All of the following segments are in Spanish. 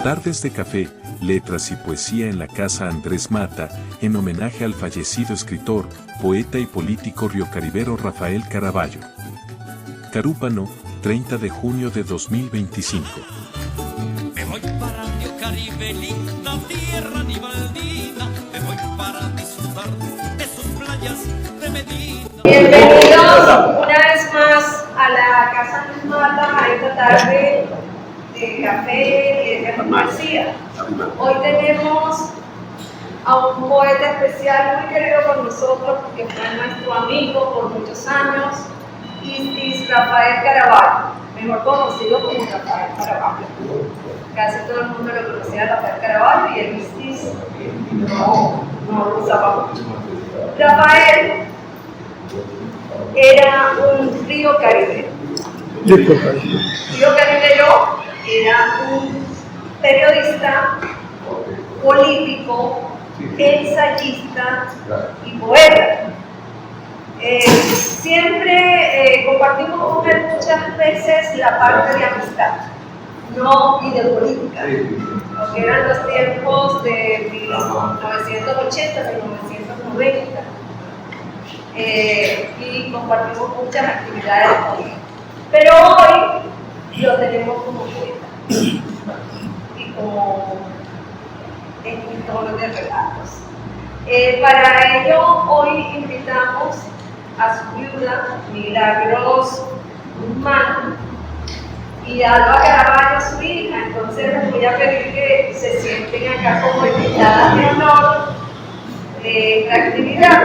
Tardes de café, letras y poesía en la Casa Andrés Mata, en homenaje al fallecido escritor, poeta y político riocaribero Rafael Caraballo. Carúpano, 30 de junio de 2025. Me voy para Río Caribe, linda tierra nibaldina. Me voy para disfrutar de sus playas de Medina. Bienvenidos una vez más a la Casa Andrés Mata, a esta tarde de café y de poesía. Hoy tenemos a un poeta especial muy querido por nosotros porque fue nuestro amigo por muchos años, Istis Rafael Caraballo, mejor conocido como Rafael Caraballo. Casi todo el mundo lo conocía a Rafael Caraballo y el Istis no lo usaba mucho. Rafael era un río caribeño. Río Caribeño era un periodista, político, ensayista y poeta. Siempre compartimos con él muchas veces la parte de amistad, no y de política, porque eran los tiempos de 1980, 1990, y compartimos muchas actividades con él. Pero hoy lo tenemos como poeta y como escritor de relatos. Para ello, hoy invitamos a su viuda, Milagros Guzmán, y a Alba Caraballo, su hija. Entonces les voy a pedir que se sienten acá como invitadas de honor de esta actividad.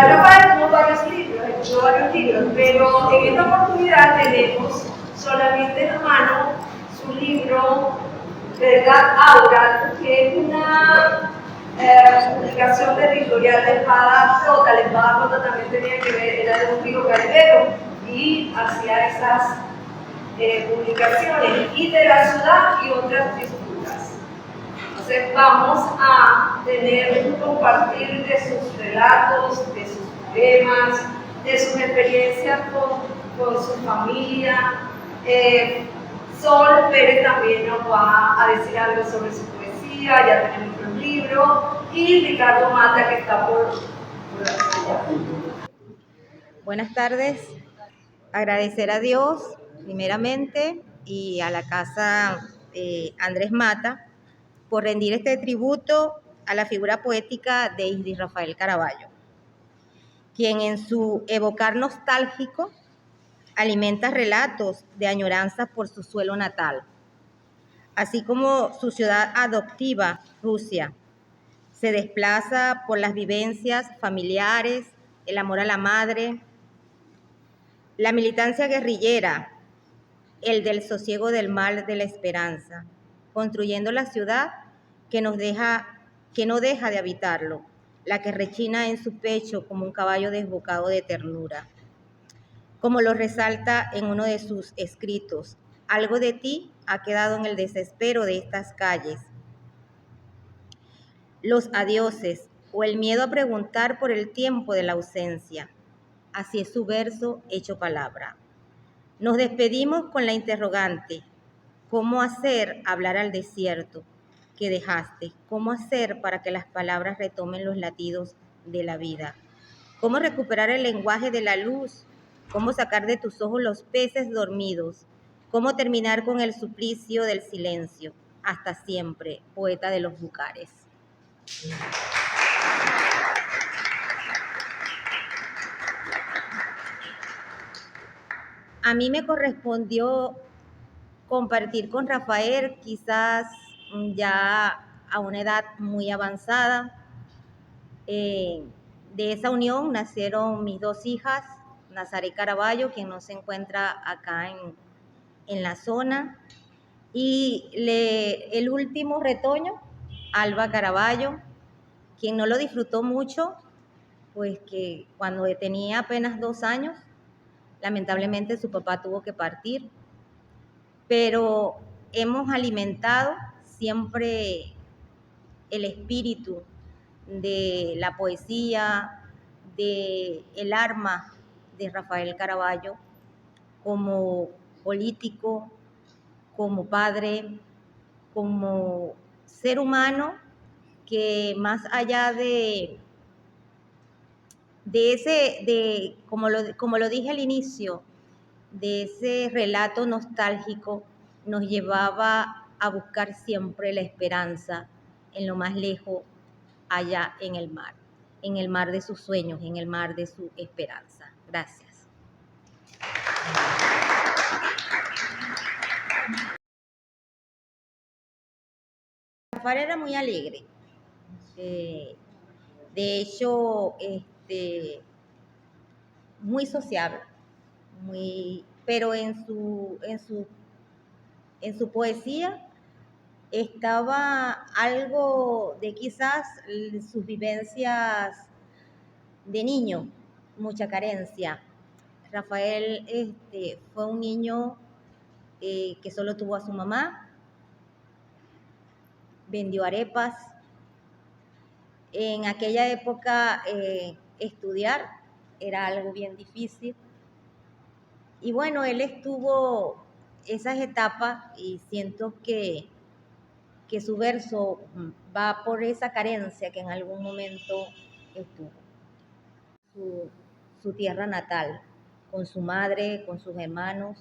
Rafael tuvo varios libros, escribió varios libros, pero en esta oportunidad tenemos solamente en la mano su libro Verdad Aura, que es una publicación de editorial de Espada Rota. La Espada Rota también tenía que ver, era de un río caribero y hacía esas publicaciones, y de la ciudad y otras escrituras. Entonces vamos a tener un compartir de sus relatos, de sus poemas, de sus experiencias con su familia. Sol Pérez también nos va a decir algo sobre su poesía, ya tenemos un libro, y Ricardo Mata, que está por allá. Buenas tardes, agradecer a Dios primeramente y a la Casa Andrés Mata por rendir este tributo a la figura poética de Istis Rafael Caraballo, quien en su evocar nostálgico alimenta relatos de añoranza por su suelo natal, así como su ciudad adoptiva, Rusia. Se desplaza por las vivencias familiares, el amor a la madre, la militancia guerrillera, el del sosiego del mal de la esperanza, construyendo la ciudad que no deja de habitarlo, la que rechina en su pecho como un caballo desbocado de ternura. Como lo resalta en uno de sus escritos, algo de ti ha quedado en el desespero de estas calles. Los adioses o el miedo a preguntar por el tiempo de la ausencia. Así es su verso hecho palabra. Nos despedimos con la interrogante: ¿cómo hacer hablar al desierto que dejaste? ¿Cómo hacer para que las palabras retomen los latidos de la vida? ¿Cómo recuperar el lenguaje de la luz? ¿Cómo sacar de tus ojos los peces dormidos? ¿Cómo terminar con el suplicio del silencio? Hasta siempre, poeta de los lugares. A mí me correspondió compartir con Rafael, quizás ya a una edad muy avanzada. De esa unión nacieron mis dos hijas, Nazaret Caraballo, quien no se encuentra acá en la zona, y el último retoño, Alba Caraballo, quien no lo disfrutó mucho, pues que cuando tenía apenas 2 años, lamentablemente su papá tuvo que partir, pero hemos alimentado siempre el espíritu de la poesía, de el arma de Rafael Caraballo como político, como padre, como ser humano, que más allá como lo dije al inicio, de ese relato nostálgico, nos llevaba a buscar siempre la esperanza en lo más lejos, allá en el mar de sus sueños, en el mar de su esperanza. Gracias. Rafael era muy alegre. De hecho, muy sociable, pero en su poesía estaba algo de quizás sus vivencias de niño, mucha carencia. Rafael fue un niño que solo tuvo a su mamá, vendió arepas. En aquella época estudiar era algo bien difícil. Y bueno, él estuvo esas etapas y siento que su verso va por esa carencia que en algún momento estuvo. Su tierra natal, con su madre, con sus hermanos,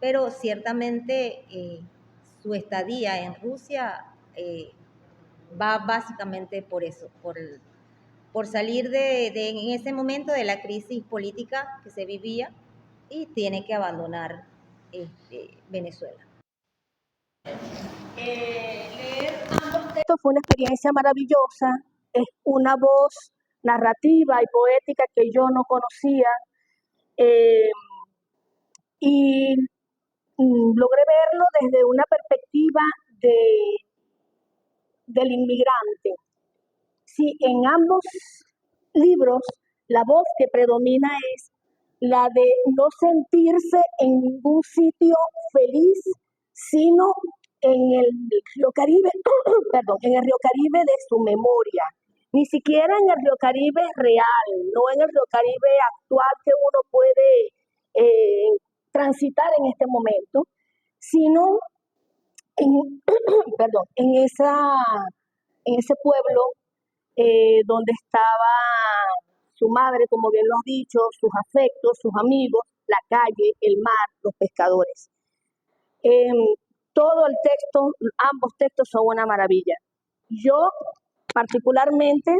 pero ciertamente su estadía en Rusia va básicamente por eso, por salir en ese momento de la crisis política que se vivía y tiene que abandonar Venezuela. Leer ambos textos fue una experiencia maravillosa, es una voz narrativa y poética que yo no conocía y logré verlo desde una perspectiva del inmigrante. Sí, en ambos libros la voz que predomina es la de no sentirse en ningún sitio feliz, sino en el Río Caribe, perdón, en el Río Caribe de su memoria. Ni siquiera en el Río Caribe real, no en el Río Caribe actual que uno puede transitar en este momento, sino en ese pueblo donde estaba su madre, como bien lo has dicho, sus afectos, sus amigos, la calle, el mar, los pescadores. Todo el texto, ambos textos son una maravilla. Yo particularmente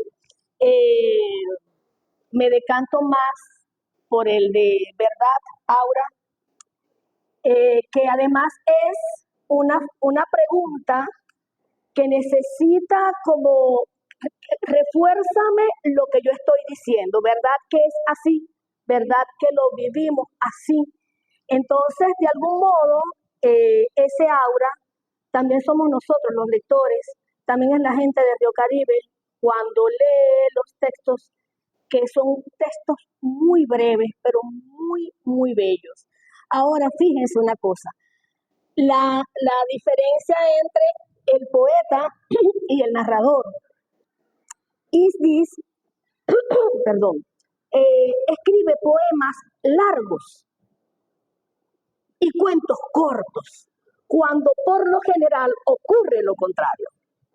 me decanto más por el de Verdad, Aura, que además es una pregunta que necesita como refuérzame lo que yo estoy diciendo, ¿verdad que es así? ¿Verdad que lo vivimos así? Entonces, de algún modo, ese aura también somos nosotros los lectores, también es la gente de Río Caribe cuando lee los textos, que son textos muy breves, pero muy, muy bellos. Ahora, fíjense una cosa, la diferencia entre el poeta y el narrador. Isdis, escribe poemas largos y cuentos cortos, cuando por lo general ocurre lo contrario.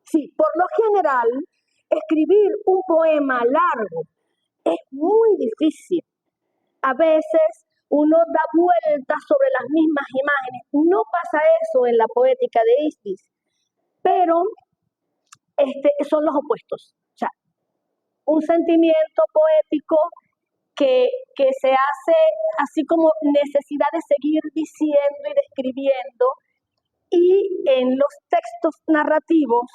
Sí, por lo general, escribir un poema largo es muy difícil. A veces uno da vueltas sobre las mismas imágenes. No pasa eso en la poética de Isdis, pero son los opuestos. O sea, un sentimiento poético que se hace así como necesidad de seguir diciendo y describiendo, y en los textos narrativos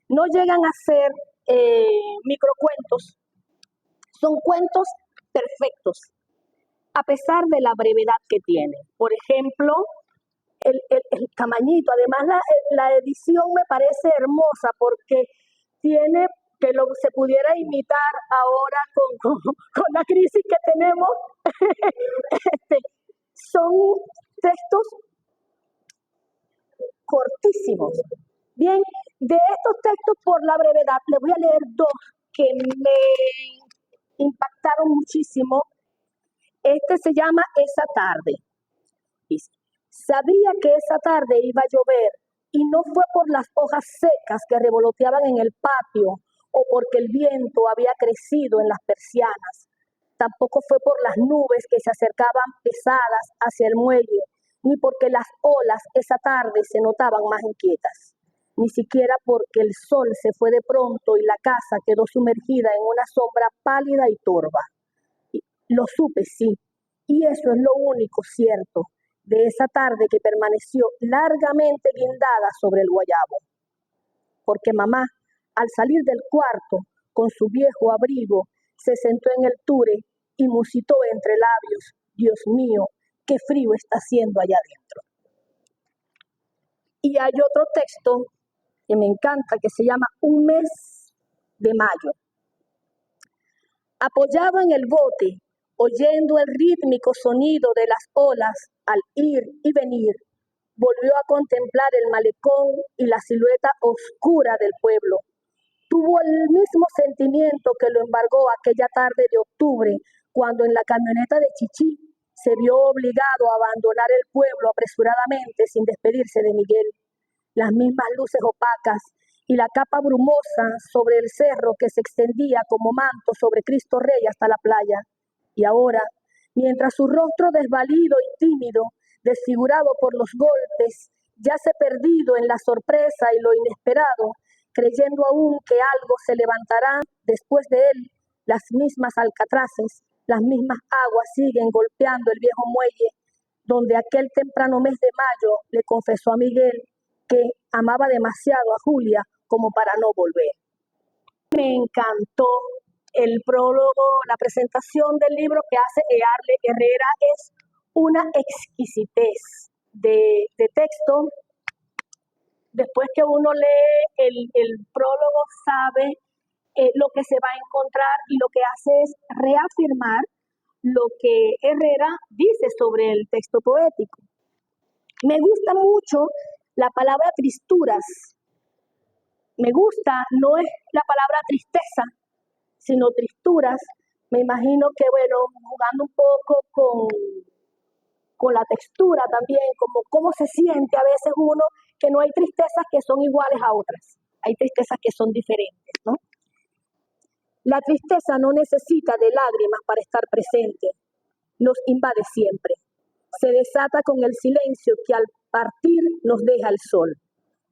no llegan a ser microcuentos, son cuentos perfectos, a pesar de la brevedad que tienen. Por ejemplo, el Camañito, además la edición me parece hermosa porque tiene que se pudiera imitar ahora con la crisis que tenemos. Son textos cortísimos, Bien, de estos textos, por la brevedad, les voy a leer dos que me impactaron muchísimo. Este se llama Esa tarde. Dice, sabía que esa tarde iba a llover y no fue por las hojas secas que revoloteaban en el patio o porque el viento había crecido en las persianas. Tampoco fue por las nubes que se acercaban pesadas hacia el muelle, ni porque las olas esa tarde se notaban más inquietas, ni siquiera porque el sol se fue de pronto y la casa quedó sumergida en una sombra pálida y torva. Lo supe, sí, y eso es lo único cierto de esa tarde que permaneció largamente guindada sobre el guayabo. Porque mamá, al salir del cuarto con su viejo abrigo, se sentó en el ture y musitó entre labios, Dios mío, qué frío está haciendo allá adentro. Y hay otro texto que me encanta que se llama Un mes de mayo. Apoyado en el bote, oyendo el rítmico sonido de las olas al ir y venir, volvió a contemplar el malecón y la silueta oscura del pueblo. Tuvo el mismo sentimiento que lo embargó aquella tarde de octubre, cuando en la camioneta de Chichí se vio obligado a abandonar el pueblo apresuradamente sin despedirse de Miguel. Las mismas luces opacas y la capa brumosa sobre el cerro que se extendía como manto sobre Cristo Rey hasta la playa. Y ahora, mientras su rostro desvalido y tímido, desfigurado por los golpes, yace perdido en la sorpresa y lo inesperado, creyendo aún que algo se levantará después de él, las mismas alcatraces, las mismas aguas siguen golpeando el viejo muelle, donde aquel temprano mes de mayo le confesó a Miguel que amaba demasiado a Julia como para no volver. Me encantó el prólogo, la presentación del libro que hace Earle Herrera. Es una exquisitez de texto. Después que uno lee el prólogo, sabe lo que se va a encontrar y lo que hace es reafirmar lo que Herrera dice sobre el texto poético. Me gusta mucho la palabra tristuras. Me gusta, no es la palabra tristeza, sino tristuras. Me imagino que, bueno, jugando un poco con la textura también, como cómo se siente a veces uno, que no hay tristezas que son iguales a otras, hay tristezas que son diferentes, ¿no? La tristeza no necesita de lágrimas para estar presente, nos invade siempre, se desata con el silencio que al partir nos deja el sol,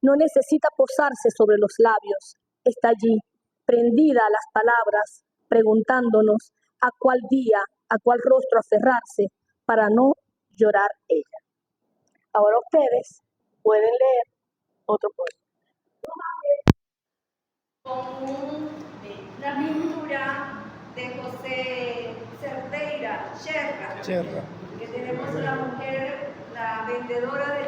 no necesita posarse sobre los labios, está allí, prendida a las palabras, preguntándonos a cuál día, a cuál rostro aferrarse para no llorar ella. Ahora ustedes pueden leer otro poema. Con una pintura de José Cerdeira, Cherra, que tenemos a la mujer, la vendedora de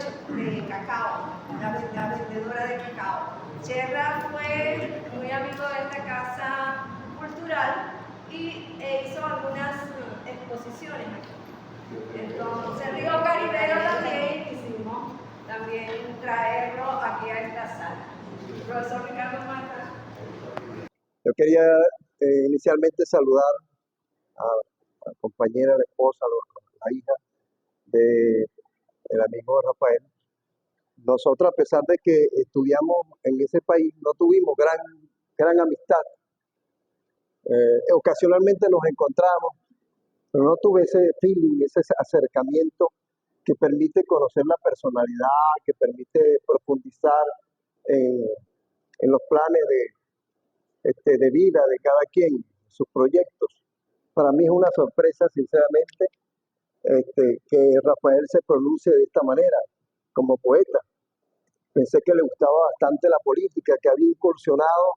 cacao, la vendedora de cacao. Cherra fue muy amigo de esta casa cultural y hizo algunas exposiciones aquí. Entonces Río Caribero también quisimos traerlo aquí a esta sala. Profesor Ricardo Mata. Yo quería inicialmente saludar a la compañera, la esposa, la hija del amigo Rafael. Nosotros, a pesar de que estudiamos en ese país, no tuvimos gran amistad. Ocasionalmente nos encontramos, pero no tuve ese feeling, ese acercamiento que permite conocer la personalidad, que permite profundizar en los planes de vida de cada quien, sus proyectos. Para mí es una sorpresa, sinceramente, que Rafael se pronuncie de esta manera, como poeta. Pensé que le gustaba bastante la política, que había incursionado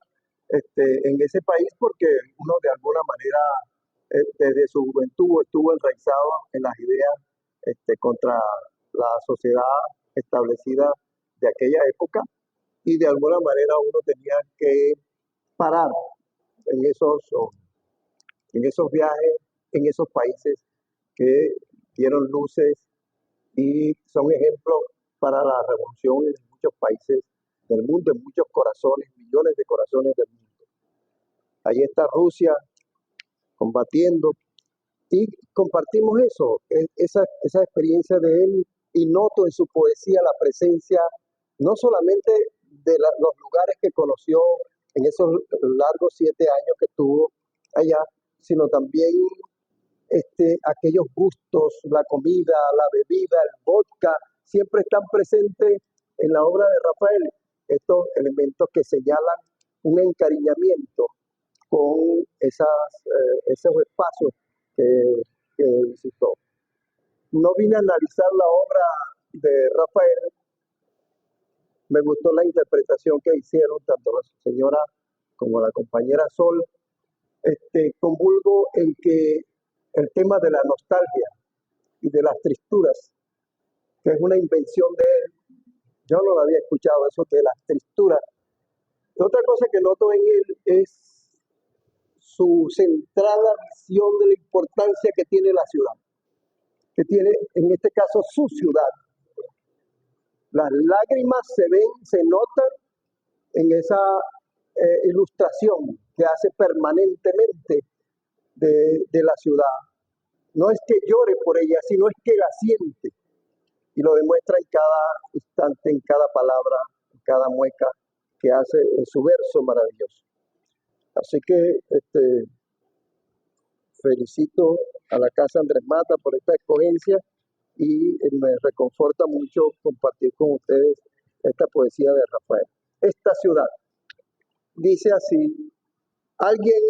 en ese país porque uno de alguna manera desde su juventud estuvo enraizado en las ideas contra la sociedad establecida de aquella época y de alguna manera uno tenía que parar en esos viajes, en esos países que dieron luces y son ejemplos para la revolución en muchos países del mundo, en muchos corazones, millones de corazones del mundo. Ahí está Rusia combatiendo y compartimos eso, esa experiencia de él, y noto en su poesía la presencia no solamente de los lugares que conoció en esos largos 7 años que estuvo allá, sino también aquellos gustos, la comida, la bebida, el vodka, siempre están presentes en la obra de Rafael, estos elementos que señalan un encariñamiento con esos espacios que visitó. No vine a analizar la obra de Rafael, me gustó la interpretación que hicieron tanto la señora como la compañera Sol. Convulgo en que el tema de la nostalgia y de las tristuras, que es una invención de él, yo no lo había escuchado, eso de las tristuras. Otra cosa que noto en él es su centrada visión de la importancia que tiene la ciudad, que tiene en este caso su ciudad. Las lágrimas se ven, se notan en esa ilustración que hace permanentemente de la ciudad. No es que llore por ella, sino es que la siente. Y lo demuestra en cada instante, en cada palabra, en cada mueca que hace en su verso maravilloso. Así que felicito a la Casa Andrés Mata por esta escogencia y me reconforta mucho compartir con ustedes esta poesía de Rafael. Esta ciudad dice así: alguien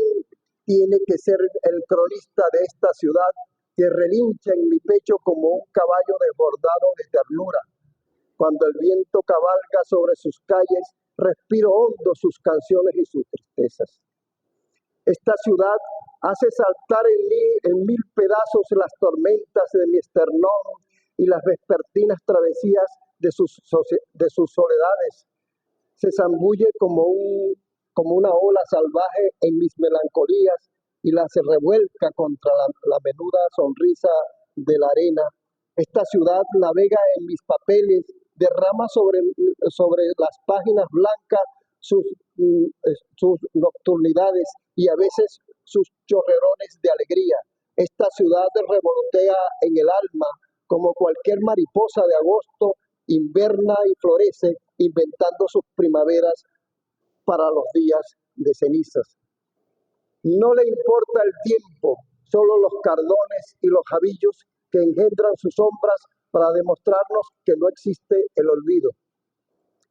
tiene que ser el cronista de esta ciudad que relincha en mi pecho como un caballo desbordado de ternura. Cuando el viento cabalga sobre sus calles, respiro hondo sus canciones y sus tristezas. Esta ciudad hace saltar en mí en 1000 pedazos las tormentas de mi esternón y las vespertinas travesías de sus soledades. Se zambulle como una ola salvaje en mis melancolías y las revuelca contra la menuda sonrisa de la arena. Esta ciudad navega en mis papeles, derrama sobre las páginas blancas sus nocturnidades y a veces sus chorrerones de alegría. Esta ciudad revolotea en el alma como cualquier mariposa de agosto, inverna y florece, inventando sus primaveras para los días de cenizas. No le importa el tiempo, solo los cardones y los jabillos que engendran sus sombras para demostrarnos que no existe el olvido.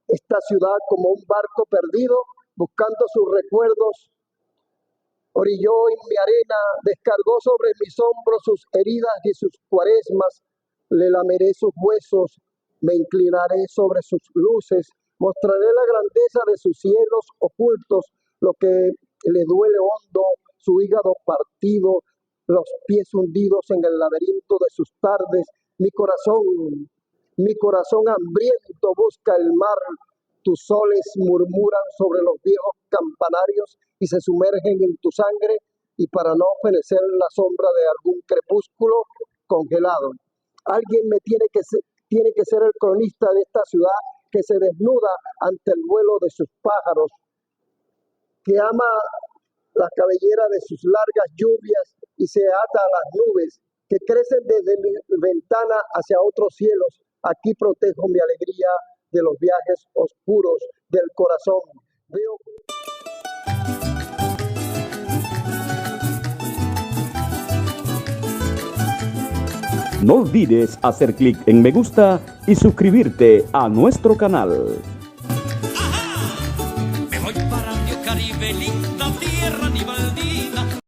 Esta ciudad, como un barco perdido, buscando sus recuerdos, orilló en mi arena, descargó sobre mis hombros sus heridas y sus cuaresmas, le lameré sus huesos, me inclinaré sobre sus luces, mostraré la grandeza de sus cielos ocultos, lo que le duele hondo, su hígado partido, los pies hundidos en el laberinto de sus tardes. Mi corazón hambriento busca el mar, tus soles murmuran sobre los viejos campanarios y se sumergen en tu sangre, y para no fenecer la sombra de algún crepúsculo congelado. Alguien tiene que ser el cronista de esta ciudad que se desnuda ante el vuelo de sus pájaros, que ama la cabellera de sus largas lluvias y se ata a las nubes, que crecen desde mi ventana hacia otros cielos. Aquí protejo mi alegría de los viajes oscuros del corazón. Veo... No olvides hacer clic en me gusta y suscribirte a nuestro canal. Me voy para Río Caribe, linda tierra ni Valdivia.